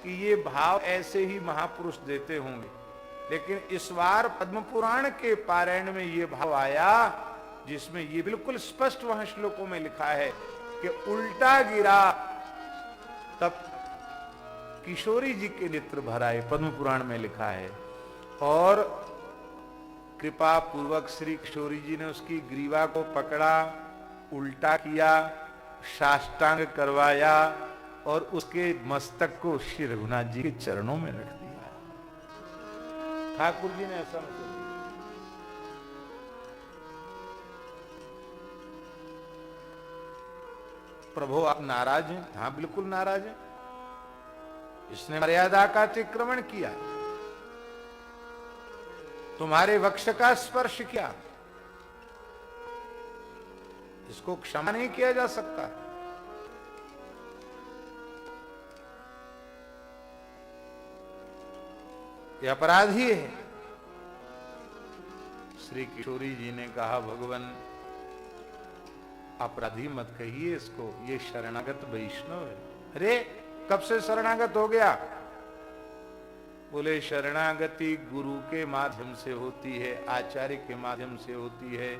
Speaker 1: कि ये भाव ऐसे ही महापुरुष देते होंगे, लेकिन इस बार पद्म पुराण के पारायण में ये भाव आया जिसमें ये बिल्कुल स्पष्ट वहां श्लोकों में लिखा है कि उल्टा गिरा तब किशोरी जी के नेत्र भर आए, पद्म पुराण में लिखा है। और कृपा पूर्वक श्री किशोरी जी ने उसकी ग्रीवा को पकड़ा, उल्टा किया, साष्टांग करवाया और उसके मस्तक को श्री रघुनाथ जी के चरणों में रख दिया। ठाकुर जी ने ऐसा मतलब प्रभु आप नाराज हैं? हाँ बिल्कुल नाराज हैं। इसने मर्यादा का अतिक्रमण किया, तुम्हारे वक्ष का स्पर्श किया, इसको क्षमा नहीं किया जा सकता। ये अपराधी है। श्री किशोरी जी ने कहा, भगवान अपराधी मत कहिए इसको, ये शरणागत वैष्णव है। अरे कब से शरणागत हो गया? बोले शरणागति गुरु के माध्यम से होती है, आचार्य के माध्यम से होती है,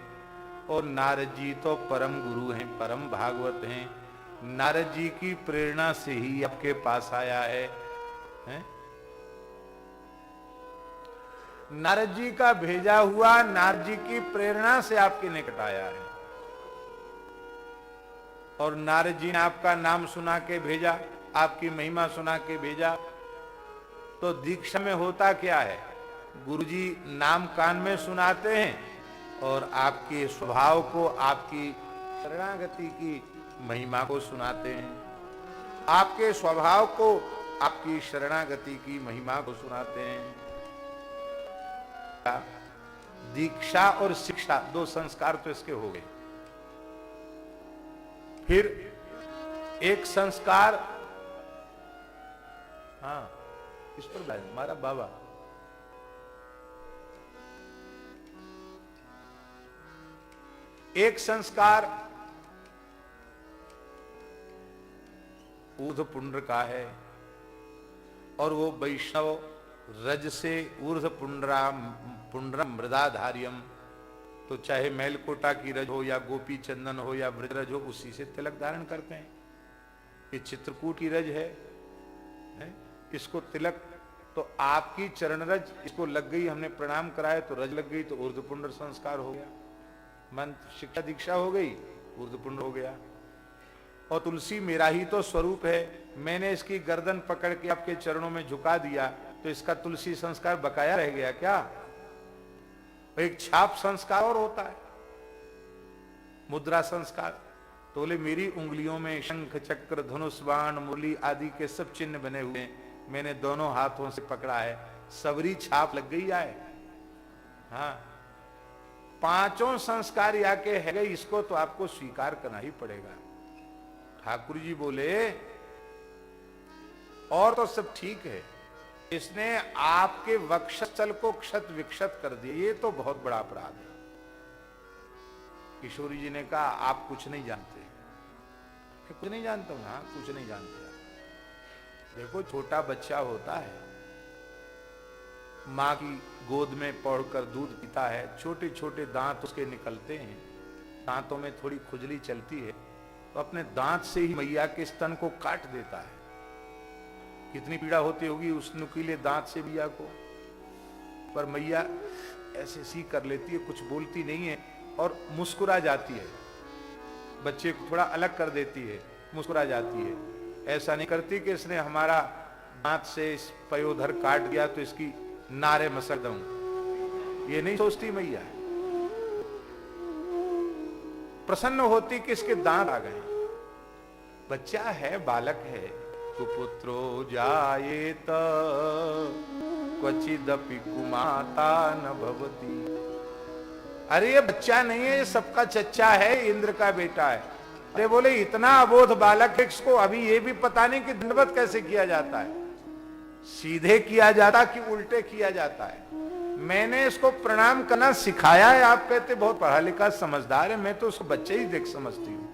Speaker 1: और नारद जी तो परम गुरु हैं, परम भागवत हैं। नारद जी की प्रेरणा से ही आपके पास आया है, हैं? नारद जी का भेजा हुआ, नारद जी की प्रेरणा से आपके निकट आया है। और नारद जी ने आपका नाम सुना के भेजा, आपकी महिमा सुना के भेजा। तो दीक्षा में होता क्या है? गुरुजी नाम कान में सुनाते हैं और आपके स्वभाव को, आपकी शरणागति की महिमा को सुनाते हैं। आपके स्वभाव को, आपकी शरणागति की महिमा को सुनाते हैं। दीक्षा और शिक्षा दो संस्कार तो इसके हो गए। फिर एक संस्कार, हाँ इस पर हमारा बाबा एक संस्कार ऊर्ध्व पुंड्र का है और वो वैष्णव रज से ऊर्ध्व पुंड्रम मृदाधार्यम, तो चाहे मैलकोटा की रज हो या गोपी चंदन हो या ब्रजरज हो, उसी से तिलक धारण करते हैं। ये चित्रकूट की रज है? इसको तिलक तो आपकी चरण रज इसको लग गई, हमने प्रणाम कराया तो रज लग गई, तो ऊर्ध्व पुंड्र संस्कार हो गया, मंत्र शिक्षा दीक्षा हो गई, ऊर्ध्व पुंड्र हो गया। और तुलसी मेरा ही तो स्वरूप है, मैंने इसकी गर्दन पकड़ के आपके चरणों में झुका दिया, तो इसका तुलसी संस्कार बकाया रह गया क्या? एक छाप संस्कार और होता है, मुद्रा संस्कार। तो बोले मेरी उंगलियों में शंख चक्र धनुष बाण मुरली आदि के सब चिन्ह बने हुए हैं, मैंने दोनों हाथों से पकड़ा है, सबरी छाप लग गई आए। हाँ, पांचों संस्कार याके है गई, इसको तो आपको स्वीकार करना ही पड़ेगा। ठाकुर जी बोले और तो सब ठीक है, इसने आपके वक्षस्थल को क्षत विक्षत कर दिया, ये तो बहुत बड़ा अपराध है। किशोरी जी ने कहा आप कुछ नहीं जानते। कुछ नहीं जानता हूं? हाँ कुछ नहीं जानते। देखो छोटा बच्चा होता है, माँ की गोद में पौड़कर दूध पीता है, छोटे छोटे दांत उसके निकलते हैं, दांतों में थोड़ी खुजली चलती है, तो अपने दांत से ही मैया के स्तन को काट देता है। कितनी पीड़ा होती होगी उस नुकीले दांत से मैया को, पर मैया ऐसे सी कर लेती है, कुछ बोलती नहीं है और मुस्कुरा जाती है, बच्चे को थोड़ा अलग कर देती है, मुस्कुरा जाती है। ऐसा नहीं करती कि इसने हमारा दांत से इस पयोधर काट दिया तो इसकी नारे मसक दूं, ये नहीं सोचती मैया। प्रसन्न होती कि इसके दांत आ गए, बच्चा है, बालक है। कुपुत्रो जायेत क्वचिदपि कुमाता न भवति। अरे ये बच्चा नहीं है, ये सबका चच्चा है, इंद्र का बेटा है। अरे बोले इतना अबोध बालक है, इसको अभी ये भी पता नहीं कि दंडवत कैसे किया जाता है, सीधे किया जाता कि उल्टे किया जाता है। मैंने इसको प्रणाम करना सिखाया है, आप कहते बहुत पढ़ा लिखा समझदार है, मैं तो उसको बच्चे ही देख समझती हूं।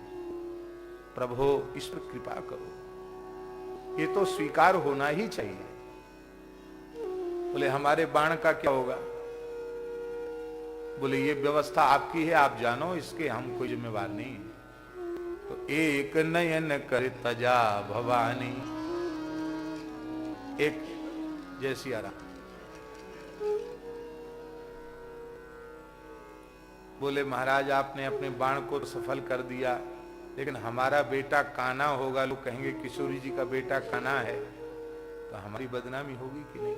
Speaker 1: प्रभु इस पर कृपा करो, ये तो स्वीकार होना ही चाहिए। बोले हमारे बाण का क्या होगा? बोले ये व्यवस्था आपकी है, आप जानो, इसके हम कोई जिम्मेवार नहीं है। तो एक नयन कर तजा भवानी, एक जय सिया राम। बोले महाराज आपने अपने बाण को सफल कर दिया, लेकिन हमारा बेटा काना होगा, लोग कहेंगे किशोरी जी का बेटा काना है, तो हमारी बदनामी होगी कि नहीं?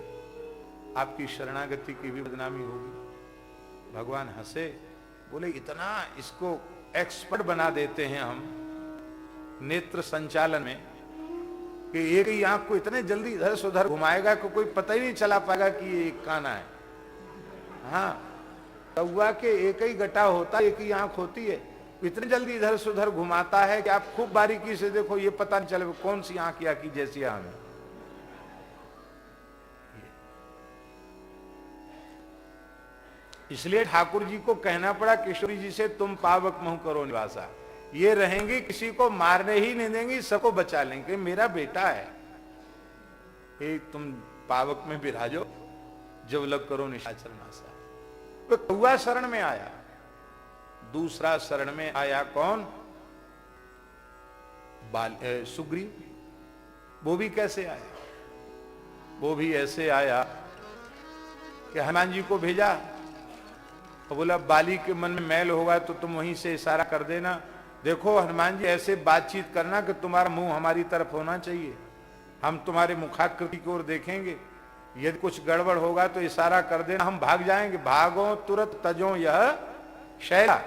Speaker 1: आपकी शरणागति की भी बदनामी होगी। भगवान हंसे, बोले इतना इसको एक्सपर्ट बना देते हैं हम नेत्र संचालन में कि एक ही आंख को इतने जल्दी इधर से उधर घुमाएगा कि कोई पता ही नहीं चला पाएगा कि ये काना है। हाँ, कौवा के एक ही गटा होता, एक ही आंख होती है, इतनी जल्दी इधर से उधर घुमाता है कि आप खूब बारीकी से देखो, ये पता नहीं चले कौन सी आंख या की जैसी आंख है। इसलिए ठाकुर जी को कहना पड़ा किशोरी जी से, तुम पावक महु करो निवासा, ये रहेंगी, किसी को मारने ही नहीं देंगी, सबको बचा लेंगे, मेरा बेटा है, तुम पावक में विराजो, जब लग करो निशाचर नासा। तो कौआ शरण में आया, दूसरा शरण में आया कौन? सुग्रीव। वो भी कैसे आया? वो भी ऐसे आया कि हनुमान जी को भेजा, तो बोला बाली के मन में मैल होगा तो तुम वहीं से इशारा कर देना, देखो हनुमान जी ऐसे बातचीत करना कि तुम्हारा मुंह हमारी तरफ होना चाहिए, हम तुम्हारे मुखाकृति की ओर देखेंगे, यदि कुछ गड़बड़ होगा तो इशारा कर देना, हम भाग जाएंगे। भागो तुरंत तजो यह शैला।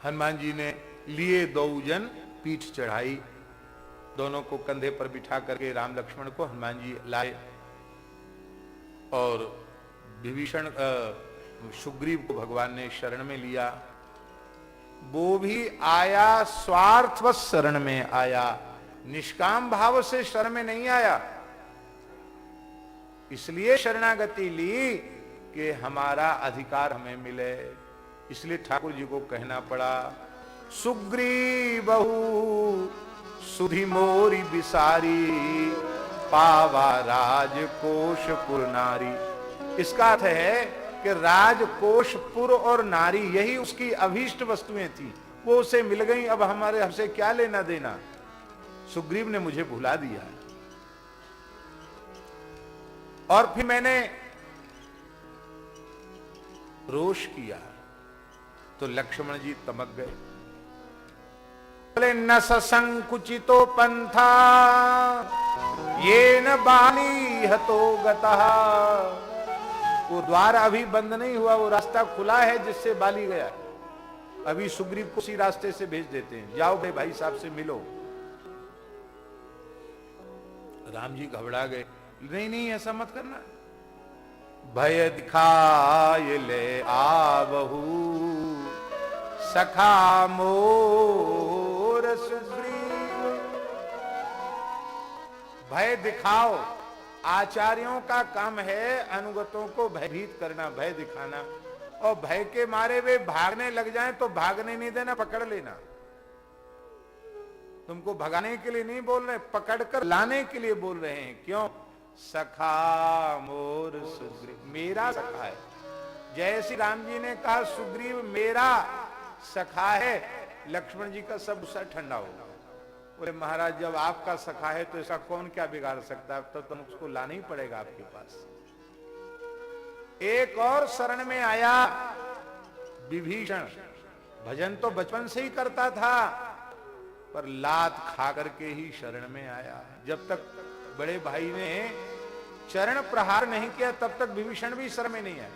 Speaker 1: हनुमान जी ने लिए दो जन, पीठ चढ़ाई, दोनों को कंधे पर बिठा करके राम लक्ष्मण को हनुमान जी लाए, और विभीषण सुग्रीव को भगवान ने शरण में लिया। वो भी आया स्वार्थवश शरण में आया, निष्काम भाव से शरण में नहीं आया। इसलिए शरणागति ली कि हमारा अधिकार हमें मिले, इसलिए ठाकुर जी को कहना पड़ा, सुग्रीवहु सुधि मोरी बिसारी, पावा राजकोशपुर नारी। इसका अर्थ है कि राजकोशपुर और नारी यही उसकी अभीष्ट वस्तुएं थी, वो उसे मिल गई, अब हमारे हमसे क्या लेना देना। सुग्रीव ने मुझे भुला दिया, और फिर मैंने रोष किया तो लक्ष्मण जी तमक गए, बोले न संकुचितो पंथा ये न बाली हतो गतः। वो द्वार अभी बंद नहीं हुआ, वो रास्ता खुला है जिससे बाली गया, अभी सुग्रीव को उसी रास्ते से भेज देते हैं, जाओ भाई साहब से मिलो। राम जी घबरा गए, नहीं नहीं ऐसा मत करना, भय दिखाए ले आवहु सखा मोर सुग्रीव। भय दिखाओ, आचार्यों का काम है अनुगतों को भयभीत करना, भय दिखाना, और भय के मारे वे भागने लग जाएं तो भागने नहीं देना, पकड़ लेना। तुमको भगाने के लिए नहीं बोल रहे, पकड़कर लाने के लिए बोल रहे हैं। क्यों? सखा मोर सुग्रीव, मेरा सखा है। जैसे राम जी ने कहा सुग्रीव मेरा सखा है, लक्ष्मण जी का सब गुस्सा ठंडा होगा। बोले महाराज जब आपका सखा है तो ऐसा कौन क्या बिगाड़ सकता है, तो तुम उसको लाना ही पड़ेगा आपके पास। एक और शरण में आया विभीषण। भजन तो बचपन से ही करता था, पर लात खा करके ही शरण में आया। जब तक बड़े भाई ने चरण प्रहार नहीं किया तब तक विभीषण भी शरण में नहीं आया।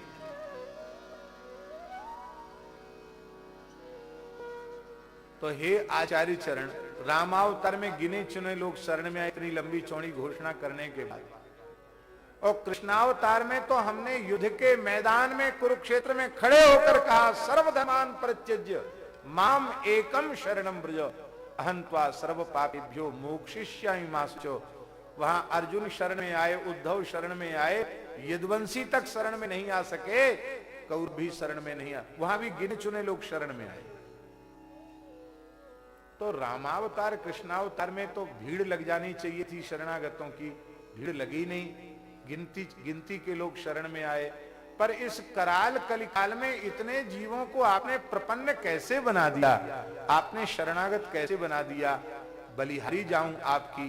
Speaker 1: तो हे आचार्य चरण, रामावतार में गिने चुने लोग शरण में आए इतनी लंबी चौड़ी घोषणा करने के बाद, और कृष्णावतार में तो हमने युद्ध के मैदान में कुरुक्षेत्र में खड़े होकर कहा सर्वधर्मान परित्यज्य माम एकम शरणम ब्रज अहं त्वा सर्व पापेभ्यो मोक्षयिष्यामि मा शुचो। वहां अर्जुन शरण में आए, उद्धव शरण में आए, यदुवंशी तक शरण में नहीं आ सके, कौरव भी शरण में नहीं आ, वहां भी गिने चुने लोग शरण में आए। तो रामावतार कृष्णावतार में तो भीड़ लग जानी चाहिए थी, शरणागतों की भीड़ लगी नहीं, गिनती के लोग शरण में आए। पर इस कराल कलिकाल में इतने जीवों को आपने प्रपन्न कैसे बना दिया, आपने शरणागत कैसे बना दिया। बलिहारी जाऊं आपकी,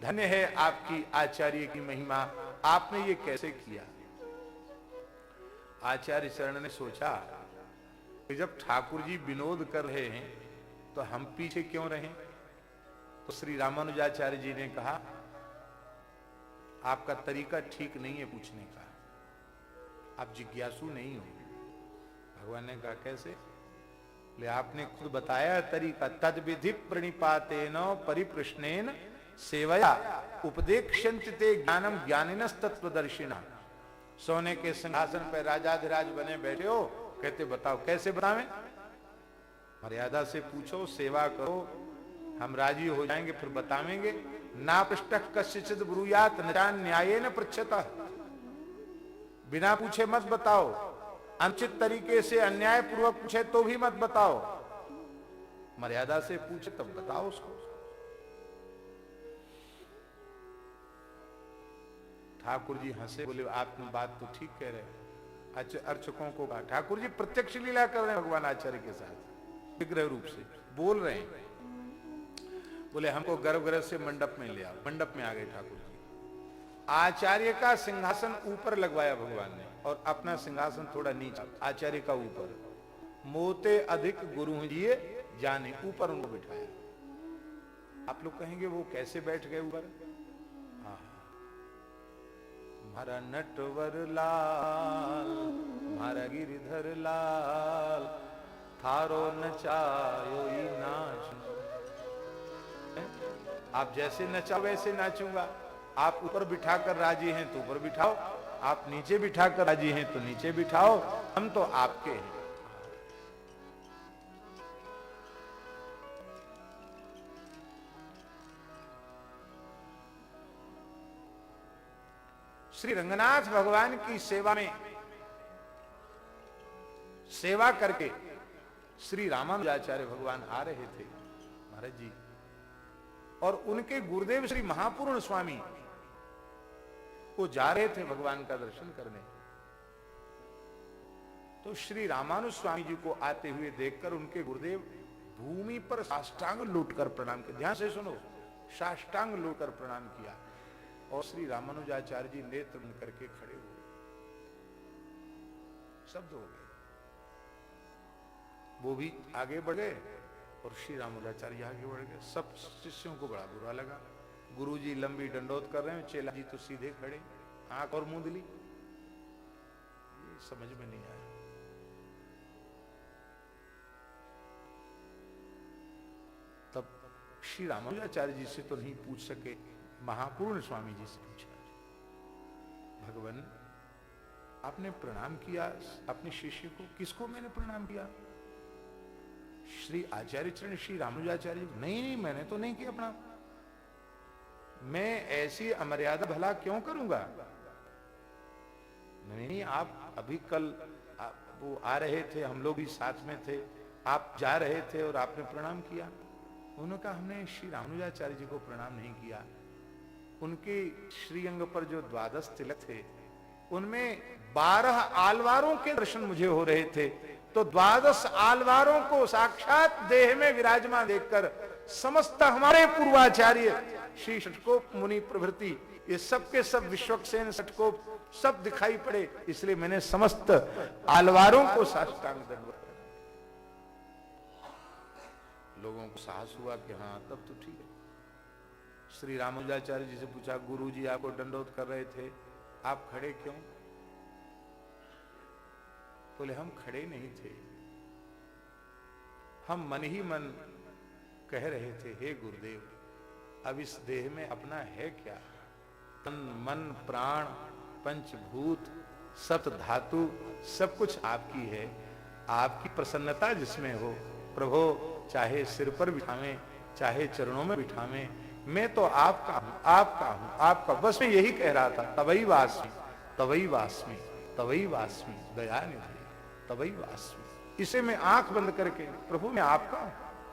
Speaker 1: धन्य है आपकी आचार्य की महिमा, आपने ये कैसे किया। आचार्य चरण ने सोचा कि जब ठाकुर जी विनोद कर रहे हैं तो हम पीछे क्यों रहें। तो श्री रामानुजाचार्य जी ने कहा आपका तरीका ठीक नहीं है पूछने का, आप जिज्ञासु नहीं हो। भगवान ने कहा कैसे? ले आपने खुद बताया तरीका, तद विधि प्रणिपातेन परिप्रश्नेन सेवया उपदेक्ष्यन्ति ते ज्ञानम ज्ञानिनस् तत्वदर्शिना। सोने के सिंहासन पर राजाधिराज बने बैठे हो, कहते बताओ कैसे बतावें। मर्यादा से पूछो, सेवा करो, हम राजी हो जाएंगे फिर बतावेंगे। ना पृष्ठक कस्यचित् ब्रूयात् न चान न्यायेन पृच्छतः। बिना पूछे मत बताओ, अनुचित तरीके से अन्याय पूर्वक पूछे तो भी मत बताओ। मर्यादा से पूछे तब बताओ उसको। ठाकुर जी हंसे, बोले आपने बात तो ठीक कह रहे हैं। अर्चकों को कहा ठाकुर जी प्रत्यक्ष लीला कर रहे हैं भगवान आचार्य के साथ, विग्रह रूप से बोल रहे हैं। बोले हमको गर्भगृह से मंडप में ले आओ। मंडप में आ गए ठाकुर जी। आचार्य का सिंहासन ऊपर लगवाया भगवान ने और अपना सिंहासन थोड़ा नीचे, आचार्य का ऊपर। मोते अधिक गुरु जी जाने, ऊपर उनको बिठाया। आप लोग कहेंगे वो कैसे बैठ गए ऊपर? हमारा नटवर लाल, हमारा गिरधर लाल, थारो नचायो नाच। आप जैसे नचाओ वैसे नाचूंगा। आप ऊपर बिठाकर राजी हैं तो ऊपर बिठाओ, आप नीचे बिठाकर राजी हैं तो नीचे बिठाओ, हम तो आपके हैं। श्री रंगनाथ भगवान की सेवा में सेवा करके श्री रामानुजाचार्य भगवान आ रहे थे महाराज जी, और उनके गुरुदेव श्री महापूर्ण स्वामी वो जा रहे थे भगवान का दर्शन करने। तो श्री रामानुज स्वामी जी को आते हुए देखकर उनके गुरुदेव भूमि पर साष्टांग लूटकर प्रणाम किया। ध्यान से सुनो, साष्टांग लूटकर प्रणाम किया। और श्री रामानुजाचार्य जी नेत्र बंद करके खड़े हुए, शब्द हो गए। वो भी आगे बढ़े और श्री रामानुजाचार्य आगे बढ़ गए। सब शिष्यों को बड़ा बुरा लगा। गुरुजी लंबी डंडोत कर रहे हैं, चेला जी तो सीधे खड़े, आंख और मूंदली। ये समझ में नहीं आया। तब श्री रामानुजाचार्य जी से तो नहीं पूछ सके, महापूर्ण स्वामी जी से पूछा, भगवान आपने प्रणाम किया अपने शिष्य को। किसको मैंने प्रणाम किया? श्री आचार्य चरण श्री रामानुजाचार्य। नहीं मैंने तो नहीं किया प्रणाम। मैं ऐसी अमर्यादा भला क्यों करूंगा? नहीं, आप अभी कल वो आ रहे थे, हम लोग भी साथ में थे, आप जा रहे थे और आपने प्रणाम किया। उन्होंने कहा हमने श्री रामानुजाचार्य जी को प्रणाम नहीं किया। उनके श्रीअंग पर जो 12 तिलक थे उनमें 12 आलवारों के दर्शन मुझे हो रहे थे। तो 12 आलवारों को साक्षात देह में विराजमान देखकर समस्त हमारे पूर्वाचार्य श्री षटकोप मुनि प्रभृति ये सब के सब विश्वक्सेन षटकोप सब दिखाई पड़े, इसलिए मैंने समस्त आलवारों को साष्टांग दंडवत कर। लोगों को साहस हुआ कि हाँ तब तो ठीक है। श्री रामानुजाचार्य जी से पूछा, गुरु जी आपको दंडवत कर रहे थे, आप खड़े क्यों? बोले हम खड़े नहीं थे, हम मन ही मन कह रहे थे, हे गुरुदेव अब इस देह में अपना है क्या? तन मन प्राण पंचभूत सप्त धातु सब कुछ आपकी है, आपकी प्रसन्नता जिसमें हो प्रभो, चाहे सिर पर बिठावें चाहे चरणों में बिठावें, मैं तो आपका हूं, आपका हूं, आपका। बस मैं यही कह रहा था, तवई वास्मी तवई वास्मी तवई वास्मी दया निधि तवई वास्मी। इसे मैं आंख बंद करके प्रभु मैं आपका हूं,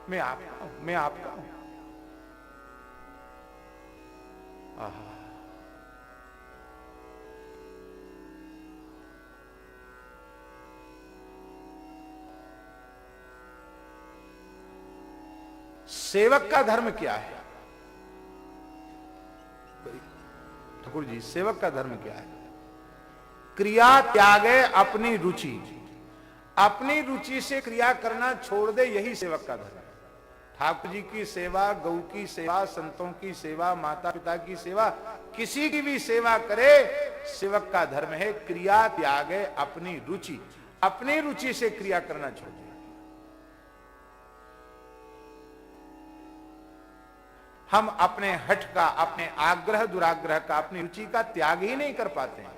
Speaker 1: मैं आपका हूं, मैं आपका हूं। आहा सेवक का धर्म क्या है? ठाकुर जी सेवक का धर्म क्या है? क्रिया त्यागे अपनी रुचि, अपनी रुचि से क्रिया करना छोड़ दे, यही सेवक का धर्म है। ठाकुर जी की सेवा, गौ की सेवा, संतों की सेवा, माता पिता की सेवा, किसी की भी सेवा करे, सेवक का धर्म है क्रिया त्यागे अपनी रुचि, अपनी रुचि से क्रिया करना छोड़ दे। हम अपने हठ का, अपने आग्रह दुराग्रह का, अपनी रुचि का त्याग ही नहीं कर पाते हैं,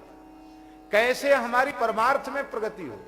Speaker 1: कैसे हमारी परमार्थ में प्रगति हो?